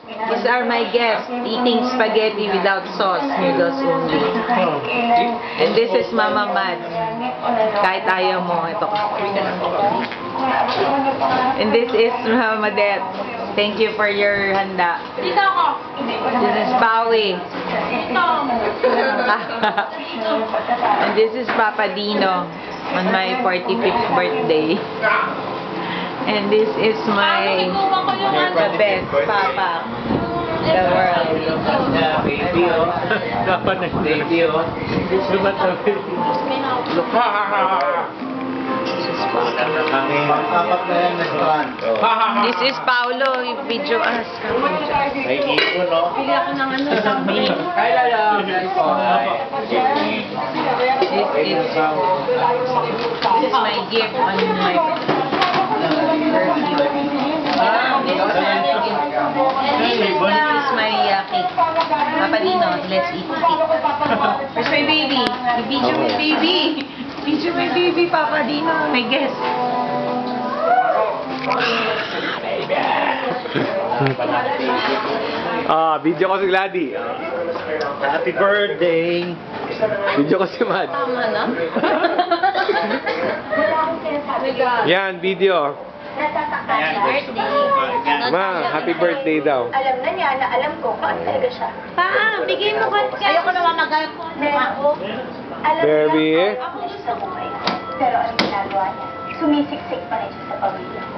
These are my guests eating spaghetti without sauce, noodles only. And this is Mama Mad. Kahit ayaw mo, ito ka. And this is Mama Det. Thank you for your handa. Dito ako. This is Pawi. And this is Papa Dino on my 45th birthday. And this is my the best Papa in the world. Yeah, baby, oh. Dapat nag-baby, oh. Lumatabi. Lukha! This is Paulo. Video us. May ipon, no? Pili ako ng ano sa Me. Ay, lala! This is my gift on my This is my cake. Papa Dino, let's eat cake. Where's my baby? Video my baby. Video my baby, Papa Dino. My guest. Video ko si Gladdy. Happy birthday! Video ko si Mad. Tama na? Yan, video. Happy birthday. Ma, happy birthday daw. Alam na niya na alam ko kung ano talaga siya. Bigay mo ka. Ayoko naman mag-alp ko. Ako. Alam Baby. niya ako sa buhay. Pero ang ginagawa niya, sumisiksik pa rin siya sa pamilya ko.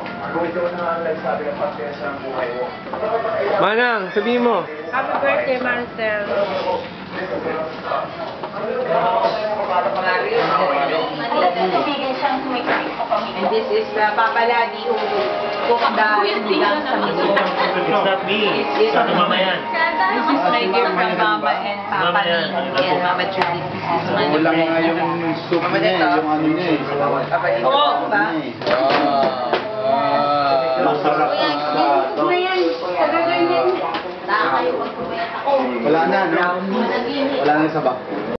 Manang, sabihin mo. Happy birthday, Marcel. Ibigay siyang sumiksik sa pamilya And this is Papa Ladi who cooked the sinigang sa miso. It's not me. It's not mama yan. This is my gift from Mama and Papa Ning and Mama Judith. This is my Kulang nga friend. yung soup niya, yung ano niya eh. Oo, ba? Masarap ang sa ito. Wala na, no? Wala na sa bak.